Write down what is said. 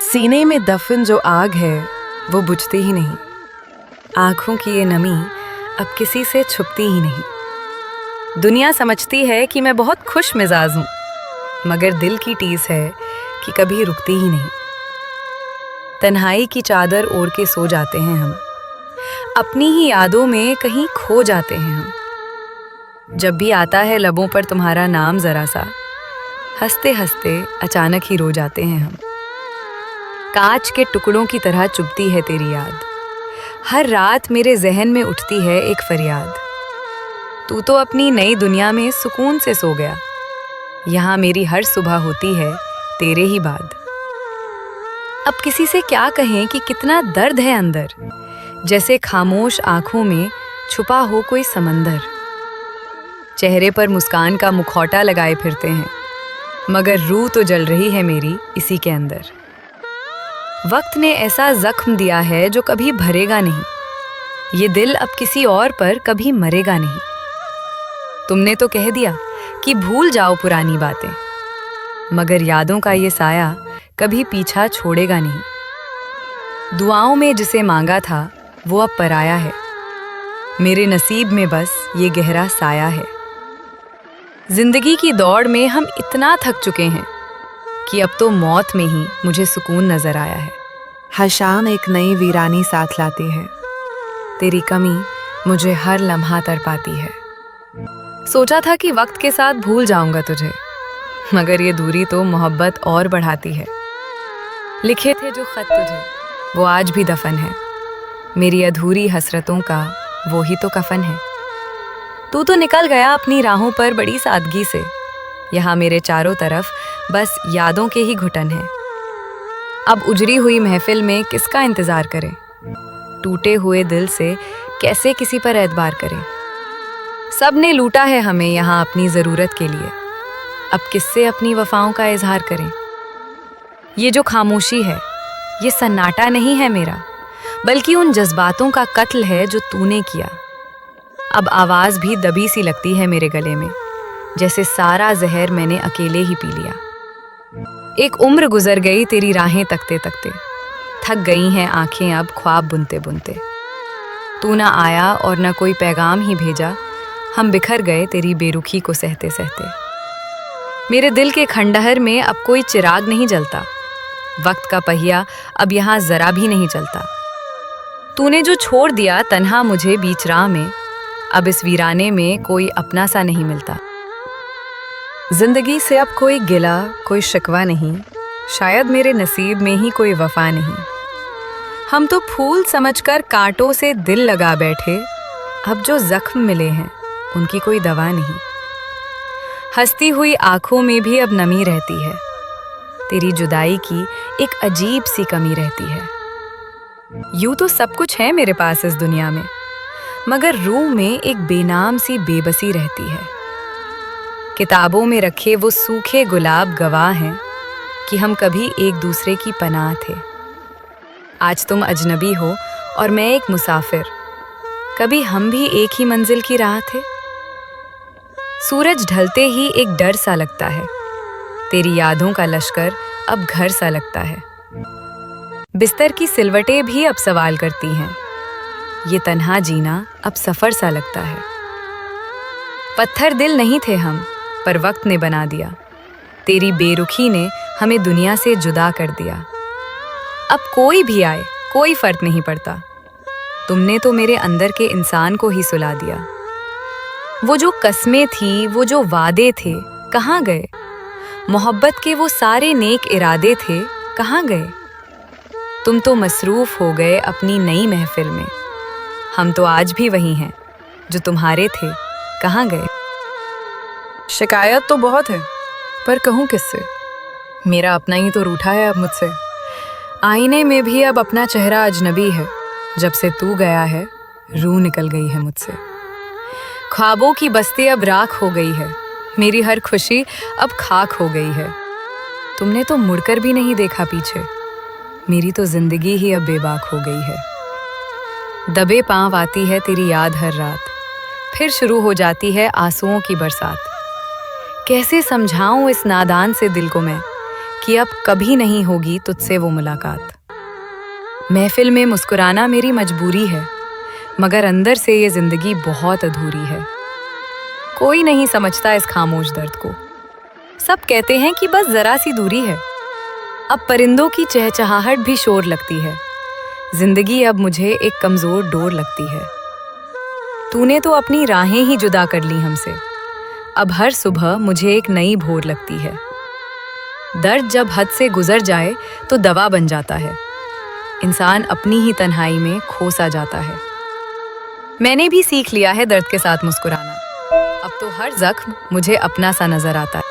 सीने में दफन जो आग है वो बुझती ही नहीं। आंखों की ये नमी अब किसी से छुपती ही नहीं। दुनिया समझती है कि मैं बहुत खुश मिजाज हूँ, मगर दिल की टीस है कि कभी रुकती ही नहीं। तन्हाई की चादर ओढ़ के सो जाते हैं हम, अपनी ही यादों में कहीं खो जाते हैं हम। जब भी आता है लबों पर तुम्हारा नाम जरा सा, हंसते हंसते अचानक ही रो जाते हैं हम। कांच के टुकड़ों की तरह चुभती है तेरी याद, हर रात मेरे जहन में उठती है एक फरियाद। तू तो अपनी नई दुनिया में सुकून से सो गया, यहाँ मेरी हर सुबह होती है तेरे ही बाद। अब किसी से क्या कहें कि कितना दर्द है अंदर, जैसे खामोश आंखों में छुपा हो कोई समंदर। चेहरे पर मुस्कान का मुखौटा लगाए फिरते हैं, मगर रूह तो जल रही है मेरी इसी के अंदर। वक्त ने ऐसा जख्म दिया है जो कभी भरेगा नहीं, ये दिल अब किसी और पर कभी मरेगा नहीं। तुमने तो कह दिया कि भूल जाओ पुरानी बातें, मगर यादों का ये साया कभी पीछा छोड़ेगा नहीं। दुआओं में जिसे मांगा था वो अब पराया है, मेरे नसीब में बस ये गहरा साया है। जिंदगी की दौड़ में हम इतना थक चुके हैं कि अब तो मौत में ही मुझे सुकून नजर आया है। हर शाम एक नई वीरानी साथ लाती है, तेरी कमी मुझे हर लम्हा तड़पाती है। सोचा था कि वक्त के साथ भूल जाऊंगा तुझे, मगर ये दूरी तो मोहब्बत और बढ़ाती है। लिखे थे जो खत तुझे वो आज भी दफन है, मेरी अधूरी हसरतों का वो ही तो कफन है। तू तो निकल गया अपनी राहों पर बड़ी सादगी से, यहाँ मेरे चारों तरफ बस यादों के ही घुटन हैं। अब उजड़ी हुई महफिल में किसका इंतजार करें, टूटे हुए दिल से कैसे किसी पर एतबार करें। सब ने लूटा है हमें यहाँ अपनी ज़रूरत के लिए, अब किससे अपनी वफाओं का इजहार करें। ये जो खामोशी है ये सन्नाटा नहीं है मेरा, बल्कि उन जज्बातों का कत्ल है जो तूने किया। अब आवाज़ भी दबी सी लगती है मेरे गले में, जैसे सारा जहर मैंने अकेले ही पी लिया। एक उम्र गुजर गई तेरी राहें तकते तकते, थक गई हैं आंखें अब ख्वाब बुनते बुनते। तू ना आया और ना कोई पैगाम ही भेजा, हम बिखर गए तेरी बेरुखी को सहते सहते। मेरे दिल के खंडहर में अब कोई चिराग नहीं जलता, वक्त का पहिया अब यहाँ जरा भी नहीं चलता। तूने जो छोड़ दिया तन्हा मुझे बीच राह में, अब इस वीराने में कोई अपना सा नहीं मिलता। जिंदगी से अब कोई गिला कोई शिकवा नहीं, शायद मेरे नसीब में ही कोई वफा नहीं। हम तो फूल समझकर कांटों से दिल लगा बैठे, अब जो जख्म मिले हैं उनकी कोई दवा नहीं। हंसती हुई आंखों में भी अब नमी रहती है, तेरी जुदाई की एक अजीब सी कमी रहती है। यूं तो सब कुछ है मेरे पास इस दुनिया में, मगर रूह में एक बेनाम सी बेबसी रहती है। किताबों में रखे वो सूखे गुलाब गवाह हैं कि हम कभी एक दूसरे की पनाह थे। आज तुम अजनबी हो और मैं एक मुसाफिर, कभी हम भी एक ही मंजिल की राह थे। सूरज ढलते ही एक डर सा लगता है, तेरी यादों का लश्कर अब घर सा लगता है। बिस्तर की सिलवटें भी अब सवाल करती हैं, ये तन्हा जीना अब सफर सा लगता है। पत्थर दिल नहीं थे हम, पर वक्त ने बना दिया, तेरी बेरुखी ने हमें दुनिया से जुदा कर दिया। अब कोई भी आए कोई फर्क नहीं पड़ता, तुमने तो मेरे अंदर के इंसान को ही सुला दिया। वो जो कस्में थी वो जो वादे थे कहाँ गए, मोहब्बत के वो सारे नेक इरादे थे कहाँ गए। तुम तो मसरूफ हो गए अपनी नई महफिल में, हम तो आज भी वही हैं जो तुम्हारे थे कहाँ गए। शिकायत तो बहुत है पर कहूँ किससे, मेरा अपना ही तो रूठा है अब मुझसे। आईने में भी अब अपना चेहरा अजनबी है, जब से तू गया है रूह निकल गई है मुझसे। ख्वाबों की बस्ती अब राख हो गई है, मेरी हर खुशी अब खाक हो गई है। तुमने तो मुड़कर भी नहीं देखा पीछे, मेरी तो जिंदगी ही अब बेबाक हो गई है। दबे पांव आती है तेरी याद हर रात, फिर शुरू हो जाती है आंसुओं की बरसात। कैसे समझाऊं इस नादान से दिल को मैं कि अब कभी नहीं होगी तुझसे वो मुलाकात। महफिल में मुस्कुराना मेरी मजबूरी है, मगर अंदर से ये जिंदगी बहुत अधूरी है। कोई नहीं समझता इस खामोश दर्द को। सब कहते हैं कि बस जरा सी दूरी है। अब परिंदों की चहचहाहट भी शोर लगती है। जिंदगी अब मुझे एक कमजोर डोर लगती है। तूने तो अपनी राहें ही जुदा कर ली हमसे। अब हर सुबह मुझे एक नई भोर लगती है। दर्द जब हद से गुजर जाए तो दवा बन जाता है। इंसान अपनी ही तन्हाई में खो सा जाता है। मैंने भी सीख लिया है दर्द के साथ मुस्कुराना। अब तो हर जख्म मुझे अपना सा नजर आता है।